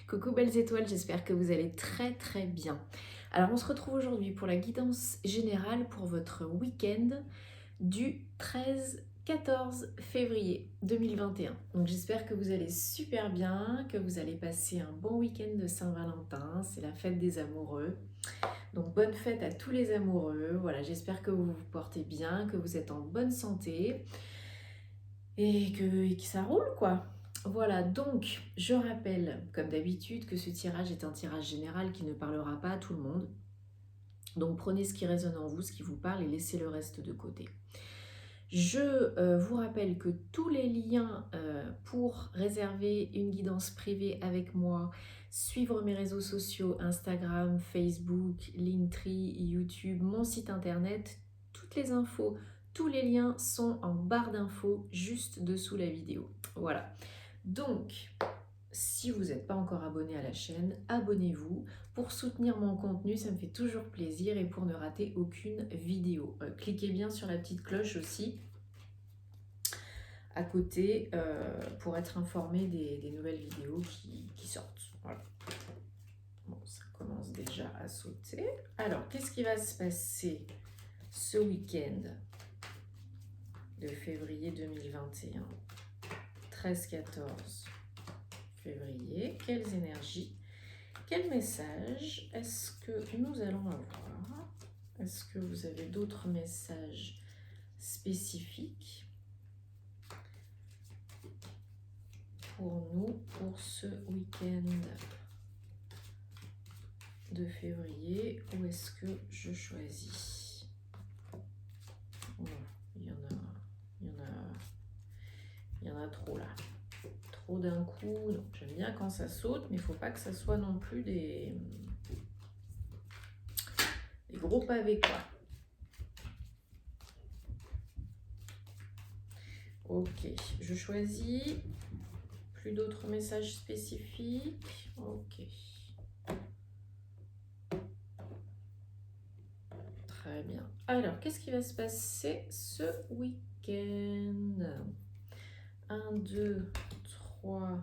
Coucou belles étoiles, j'espère que vous allez très bien. Alors on se retrouve aujourd'hui pour la guidance générale pour votre week-end du 13-14 février 2021. Donc j'espère que vous allez super bien, que vous allez passer un bon week-end de Saint-Valentin, c'est la fête des amoureux. Donc bonne fête à tous les amoureux, voilà, j'espère que vous vous portez bien, que vous êtes en bonne santé et que ça roule quoi. Voilà, donc je rappelle comme d'habitude que ce tirage est un tirage général qui ne parlera pas à tout le monde. Donc prenez ce qui résonne en vous, ce qui vous parle et laissez le reste de côté. Je vous rappelle que tous les liens pour réserver une guidance privée avec moi, suivre mes réseaux sociaux, Instagram, Facebook, Linktree, YouTube, mon site internet, toutes les infos, tous les liens sont en barre d'infos juste dessous la vidéo. Voilà. Donc, si vous n'êtes pas encore abonné à la chaîne, abonnez-vous. Pour soutenir mon contenu, ça me fait toujours plaisir et pour ne rater aucune vidéo. Cliquez bien sur la petite cloche aussi à côté pour être informé des nouvelles vidéos qui sortent. Voilà. Bon, ça commence déjà à sauter. Alors, qu'est-ce qui va se passer ce week-end de février 2021 13-14 février, quelles énergies, quel message est-ce que nous allons avoir? Est-ce que vous avez d'autres messages spécifiques pour nous pour ce week-end de février? Où est-ce que je choisis? Oh, il y en a trop là. Trop d'un coup. J'aime bien quand ça saute, mais il ne faut pas que ça soit non plus des gros pavés quoi. Ok, je choisis. Plus d'autres messages spécifiques. Ok. Très bien. Alors, qu'est-ce qui va se passer ce week-end? 1, 2, 3,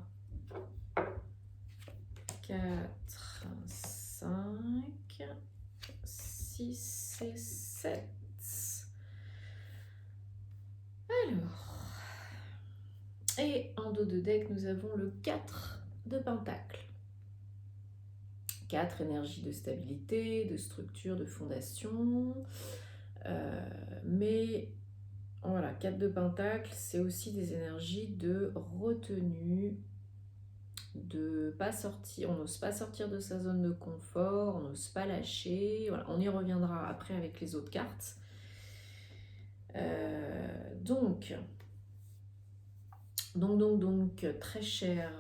4, 5, 6 et 7. Alors, et en dos de deck, nous avons le 4 de Pentacle. 4, énergie de stabilité, de structure, de fondation. Mais voilà, 4 de Pentacle, c'est aussi des énergies de retenue, de pas sortir, on n'ose pas sortir de sa zone de confort, on n'ose pas lâcher. Voilà, on y reviendra après avec les autres cartes. Donc, très cher,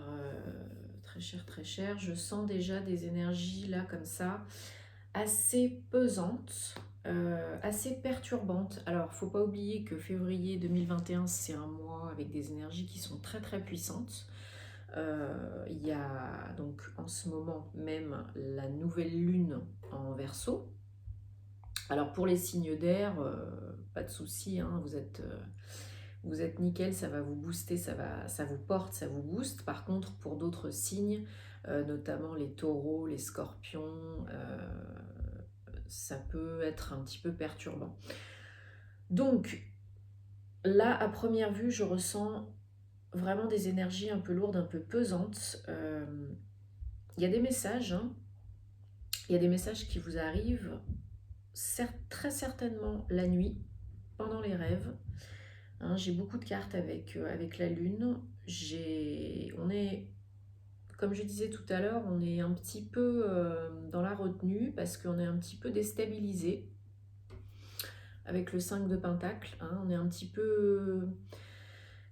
très cher. Je sens déjà des énergies là comme ça, assez pesantes, assez perturbantes. Alors, faut pas oublier que février 2021, c'est un mois avec des énergies qui sont très puissantes. Il y a donc en ce moment même la nouvelle lune en Verseau. Alors pour les signes d'air, pas de souci, hein, vous êtes nickel, ça va vous booster, ça vous porte, ça vous booste. Par contre, pour d'autres signes, notamment les taureaux, les scorpions, ça peut être un petit peu perturbant. Donc là, à première vue, je ressens vraiment des énergies un peu lourdes, un peu pesantes. Il y a des messages, hein, il y a des messages qui vous arrivent très certainement la nuit, pendant les rêves. Hein, j'ai beaucoup de cartes avec la lune. On est, comme je disais tout à l'heure, on est un petit peu dans la retenue parce qu'on est un petit peu déstabilisé avec le 5 de Pentacle. Hein, on est un petit peu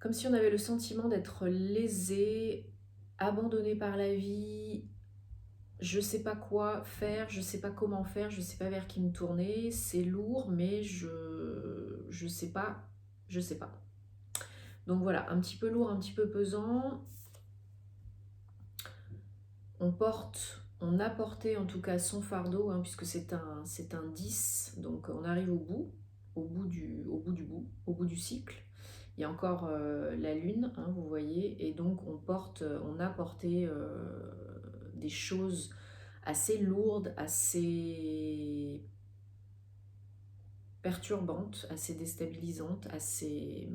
comme si on avait le sentiment d'être lésé, abandonné par la vie. Je sais pas quoi faire, je sais pas comment faire, je sais pas vers qui me tourner. C'est lourd, mais je sais pas, je sais pas. Donc voilà, un petit peu lourd, un petit peu pesant. On a porté en tout cas son fardeau, hein, puisque c'est un 10, donc on arrive au bout du cycle. Il y a encore la lune, hein, vous voyez, et donc on a porté des choses assez lourdes, assez perturbantes, assez déstabilisantes, assez...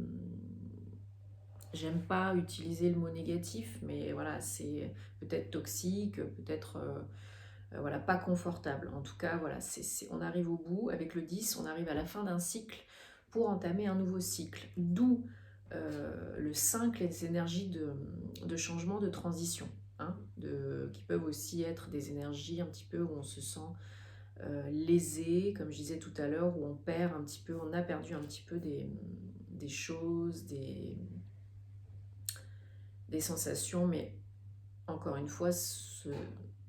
J'aime pas utiliser le mot négatif, mais voilà, c'est peut-être toxique, peut-être voilà, pas confortable. En tout cas, voilà, on arrive au bout. Avec le 10, on arrive à la fin d'un cycle pour entamer un nouveau cycle. D'où le 5, les énergies de changement, de transition, hein, qui peuvent aussi être des énergies un petit peu où on se sent lésé, comme je disais tout à l'heure, où on perd un petit peu, on a perdu un petit peu des choses, des sensations, mais encore une fois,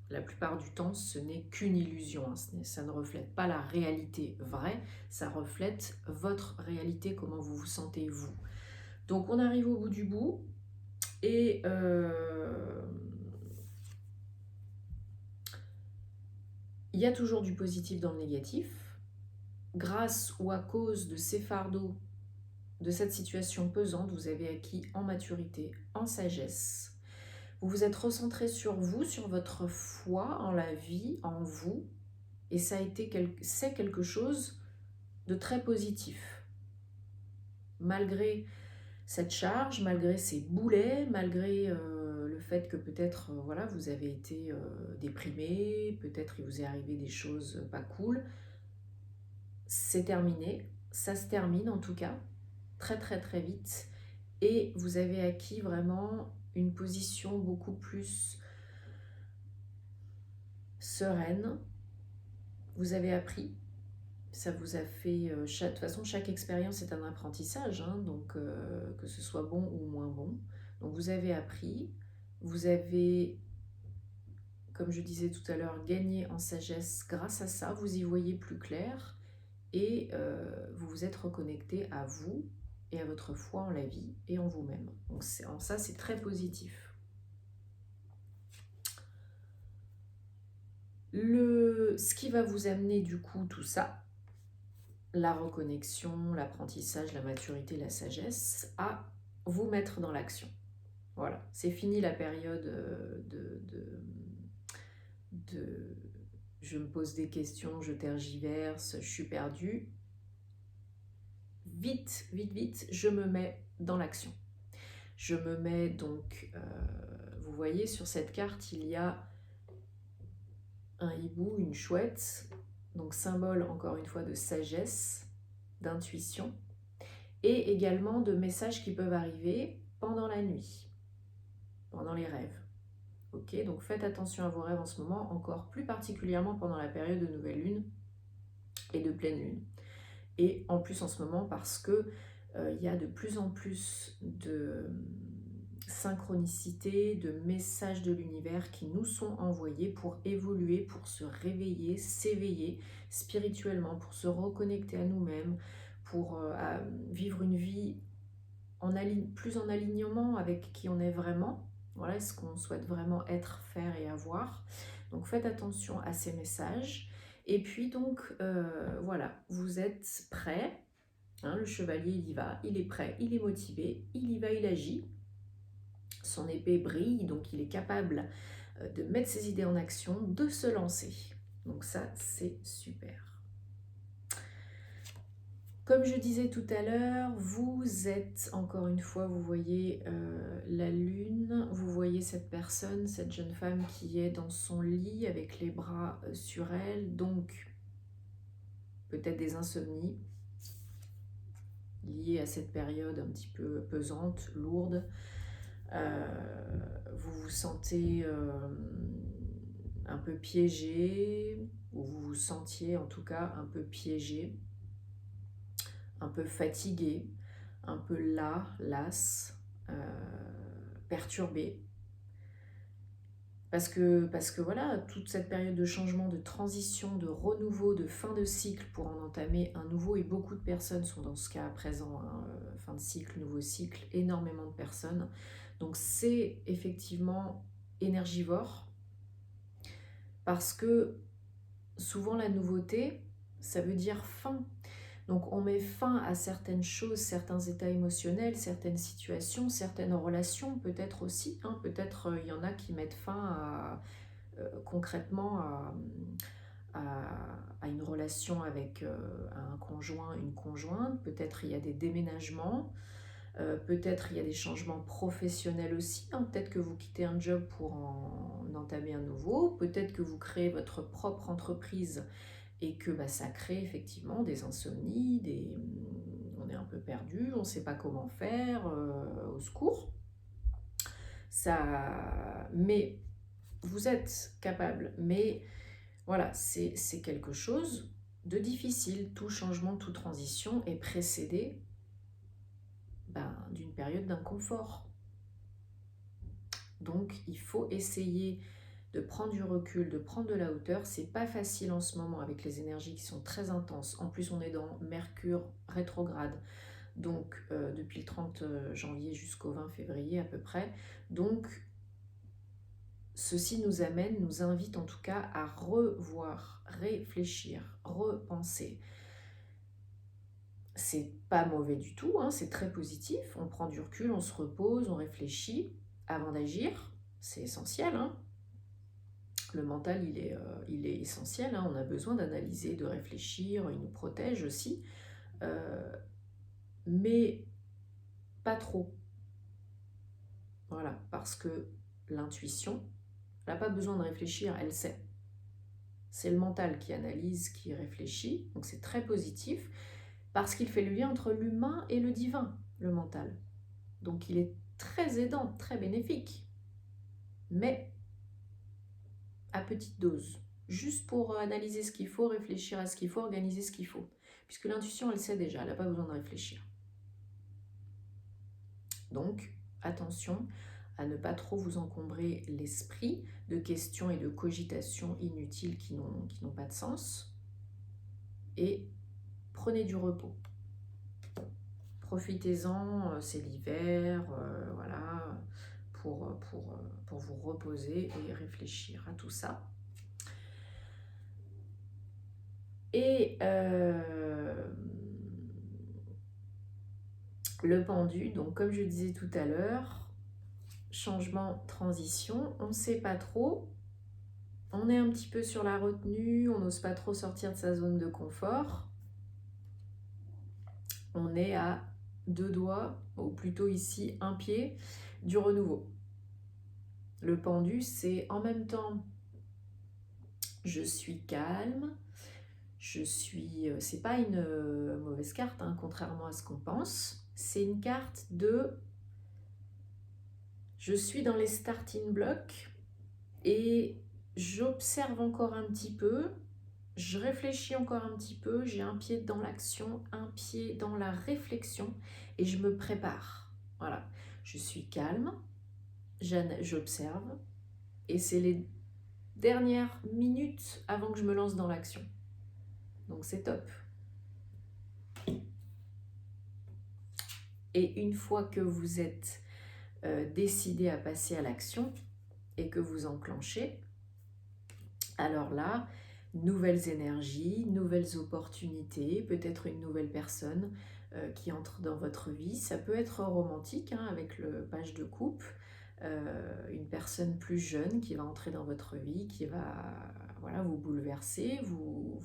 la plupart du temps, ce n'est qu'une illusion. Hein. Ça ne reflète pas la réalité vraie, ça reflète votre réalité, comment vous vous sentez vous. Donc on arrive au bout du bout, et il y a toujours du positif dans le négatif. Grâce ou à cause de ces fardeaux, de cette situation pesante, vous avez acquis en maturité, en sagesse. Vous vous êtes recentré sur vous, sur votre foi en la vie, en vous, et c'est quelque chose de très positif. Malgré cette charge, malgré ces boulets, malgré le fait que peut-être voilà, vous avez été déprimé, peut-être il vous est arrivé des choses pas cool, c'est terminé, ça se termine en tout cas, très très très vite, et vous avez acquis vraiment une position beaucoup plus sereine. Vous avez appris, ça vous a fait... de toute façon, chaque expérience est un apprentissage, hein, donc que ce soit bon ou moins bon. Donc vous avez appris, vous avez, comme je disais tout à l'heure, gagné en sagesse grâce à ça, vous y voyez plus clair, et vous vous êtes reconnecté à vous et à votre foi en la vie et en vous-même. Donc en ça, c'est très positif. Ce qui va vous amener du coup tout ça, la reconnexion, l'apprentissage, la maturité, la sagesse, à vous mettre dans l'action. Voilà, c'est fini la période de je me pose des questions, je tergiverse, je suis perdue. Vite, vite, vite, je me mets dans l'action. Je me mets donc, vous voyez sur cette carte, il y a un hibou, une chouette, donc symbole encore une fois de sagesse, d'intuition, et également de messages qui peuvent arriver pendant la nuit, pendant les rêves. Ok, donc faites attention à vos rêves en ce moment, encore plus particulièrement pendant la période de nouvelle lune et de pleine lune. Et en plus en ce moment parce que il y a de plus en plus de synchronicité, de messages de l'univers qui nous sont envoyés pour évoluer, pour se réveiller, s'éveiller spirituellement, pour se reconnecter à nous-mêmes, pour vivre une vie plus en alignement avec qui on est vraiment. Voilà, ce qu'on souhaite vraiment être, faire et avoir. Donc faites attention à ces messages. Et puis donc, voilà, vous êtes prêts. Hein, le chevalier, il y va, il est prêt, il est motivé, il y va, il agit. Son épée brille, donc il est capable de mettre ses idées en action, de se lancer. Donc ça, c'est super. Comme je disais tout à l'heure, vous êtes, encore une fois, vous voyez la lune, vous voyez cette personne, cette jeune femme qui est dans son lit avec les bras sur elle, donc peut-être des insomnies liées à cette période un petit peu pesante, lourde. Vous vous sentez un peu piégé, ou vous vous sentiez en tout cas un peu piégé, un peu fatigué, un peu las, perturbé. Parce que voilà, toute cette période de changement, de transition, de renouveau, de fin de cycle pour en entamer un nouveau, et beaucoup de personnes sont dans ce cas à présent, hein, fin de cycle, nouveau cycle, énormément de personnes. Donc c'est effectivement énergivore, parce que souvent la nouveauté, ça veut dire fin. Donc on met fin à certaines choses, certains états émotionnels, certaines situations, certaines relations peut-être aussi. Hein, peut-être il y en a qui mettent fin concrètement à une relation avec un conjoint, une conjointe. Peut-être il y a des déménagements, peut-être il y a des changements professionnels aussi, hein. Peut-être que vous quittez un job pour en entamer un nouveau, peut-être que vous créez votre propre entreprise et que bah, ça crée effectivement des insomnies, on est un peu perdu, on ne sait pas comment faire, au secours. Mais vous êtes capable, mais voilà, c'est quelque chose de difficile. Tout changement, toute transition est précédé d'une période d'inconfort. Donc il faut essayer de prendre du recul, de prendre de la hauteur. C'est pas facile en ce moment avec les énergies qui sont très intenses. En plus, on est dans Mercure rétrograde, donc depuis le 30 janvier jusqu'au 20 février à peu près. Donc ceci nous invite en tout cas à revoir, réfléchir, repenser. C'est pas mauvais du tout, hein, c'est très positif. On prend du recul, on se repose, on réfléchit avant d'agir. C'est essentiel, hein. Le mental, il est essentiel, hein. On a besoin d'analyser, de réfléchir, il nous protège aussi. Mais pas trop. Voilà, parce que l'intuition, elle n'a pas besoin de réfléchir, elle sait. C'est le mental qui analyse, qui réfléchit, donc c'est très positif, parce qu'il fait le lien entre l'humain et le divin, le mental. Donc il est très aidant, très bénéfique, mais à petite dose, juste pour analyser ce qu'il faut, réfléchir à ce qu'il faut, organiser ce qu'il faut. Puisque l'intuition, elle sait déjà, elle n'a pas besoin de réfléchir. Donc, attention à ne pas trop vous encombrer l'esprit de questions et de cogitations inutiles qui n'ont pas de sens. Et prenez du repos. Profitez-en, c'est l'hiver, voilà, pour vous reposer et réfléchir à tout ça. Et le pendu, donc comme je disais tout à l'heure, changement, transition, on ne sait pas trop, on est un petit peu sur la retenue, on n'ose pas trop sortir de sa zone de confort, on est à 2 doigts, ou plutôt ici 1 pied, du renouveau. Le pendu, c'est en même temps, je suis calme, c'est pas une mauvaise carte, hein, contrairement à ce qu'on pense, c'est une carte de je suis dans les starting blocks et j'observe encore un petit peu, je réfléchis encore un petit peu, j'ai un pied dans l'action, un pied dans la réflexion et je me prépare. Voilà, je suis calme, j'observe et c'est les dernières minutes avant que je me lance dans l'action. Donc c'est top. Et une fois que vous êtes décidé à passer à l'action et que vous enclenchez, alors là, nouvelles énergies, nouvelles opportunités, peut-être une nouvelle personne qui entre dans votre vie. Ça peut être romantique, hein, avec le page de coupe, une personne plus jeune qui va entrer dans votre vie, qui va voilà, vous bouleverser, vous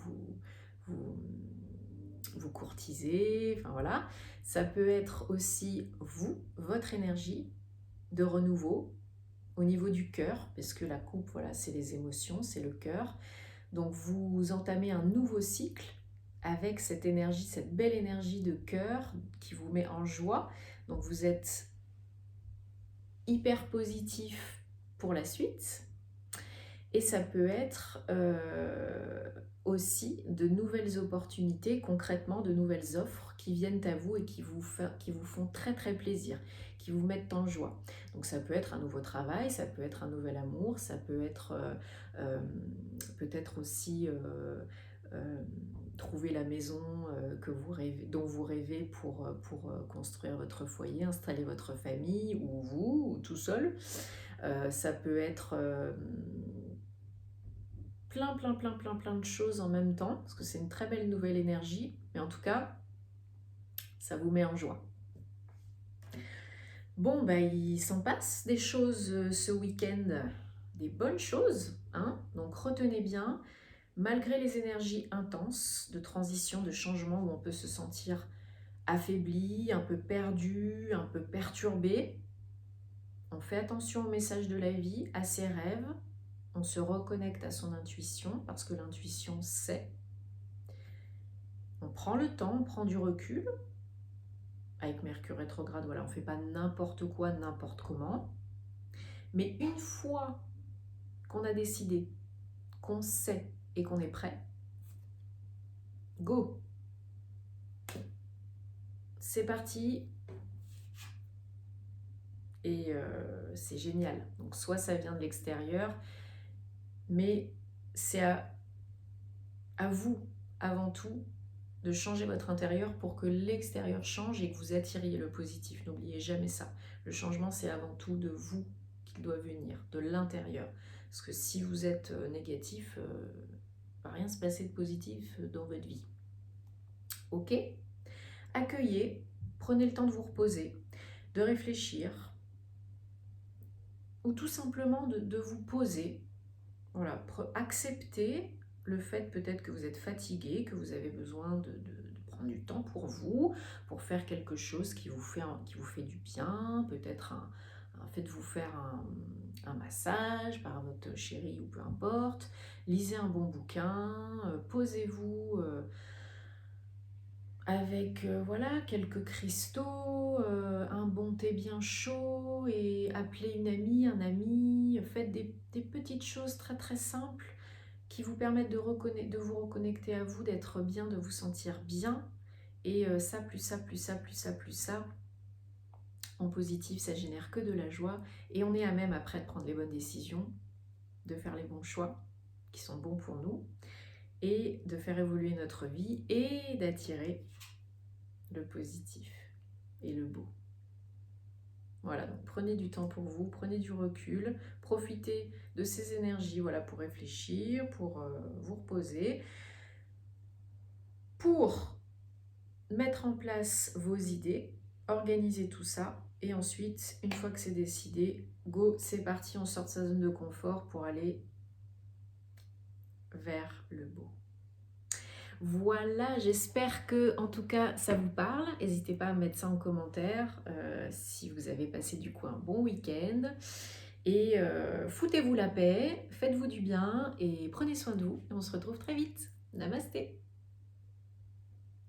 courtiser, enfin voilà. Ça peut être aussi vous, votre énergie de renouveau au niveau du cœur, parce que la coupe, voilà, c'est les émotions, c'est le cœur. Donc vous entamez un nouveau cycle avec cette énergie, cette belle énergie de cœur qui vous met en joie. Donc vous êtes hyper positif pour la suite. Et ça peut être aussi de nouvelles opportunités, concrètement de nouvelles offres qui viennent à vous et qui vous font très très plaisir, qui vous mettent en joie. Donc ça peut être un nouveau travail, ça peut être un nouvel amour, ça peut être peut-être aussi trouver la maison dont vous rêvez pour construire votre foyer, installer votre famille, ou vous, ou tout seul. Ça peut être plein de choses en même temps, parce que c'est une très belle nouvelle énergie, mais en tout cas, ça vous met en joie. Bon, il s'en passe des choses ce week-end. des bonnes choses, hein. Donc retenez bien, malgré les énergies intenses de transition, de changement où on peut se sentir affaibli, un peu perdu, un peu perturbé, on fait attention aux messages de la vie, à ses rêves, on se reconnecte à son intuition parce que l'intuition sait. On prend le temps, on prend du recul. Avec Mercure rétrograde, voilà, on ne fait pas n'importe quoi, n'importe comment. Mais une fois qu'on a décidé, qu'on sait et qu'on est prêt, go! C'est parti! Et c'est génial. Donc soit ça vient de l'extérieur, mais c'est à vous, avant tout, de changer votre intérieur pour que l'extérieur change et que vous attiriez le positif. N'oubliez jamais ça. Le changement, c'est avant tout de vous qu'il doit venir, de l'intérieur. Parce que si vous êtes négatif, il ne va rien se passer de positif dans votre vie. Ok? Accueillez, prenez le temps de vous reposer, de réfléchir, ou tout simplement de vous poser. Voilà, accepter le fait peut-être que vous êtes fatigué, que vous avez besoin de prendre du temps pour vous, pour faire quelque chose qui vous fait du bien, peut-être un fait de vous faire un massage par votre chéri ou peu importe. Lisez un bon bouquin, posez-vous avec voilà, quelques cristaux, un bon thé bien chaud et appelez une amie, un ami, faites des petites choses très très simples qui vous permettent de vous reconnecter à vous, d'être bien, de vous sentir bien. Et ça, plus ça, plus ça, plus ça, plus ça, en positif, ça génère que de la joie. Et on est à même après de prendre les bonnes décisions, de faire les bons choix qui sont bons pour nous, et de faire évoluer notre vie et d'attirer le positif et le beau. Voilà, donc prenez du temps pour vous, prenez du recul, profitez de ces énergies, voilà, pour réfléchir, pour vous reposer, pour mettre en place vos idées, organiser tout ça, et ensuite, une fois que c'est décidé, go, c'est parti, on sort de sa zone de confort pour aller vers le beau. Voilà, j'espère que en tout cas ça vous parle. N'hésitez pas à mettre ça en commentaire si vous avez passé du coup un bon week-end. Et foutez-vous la paix, faites-vous du bien et prenez soin de vous. Et on se retrouve très vite. Namasté.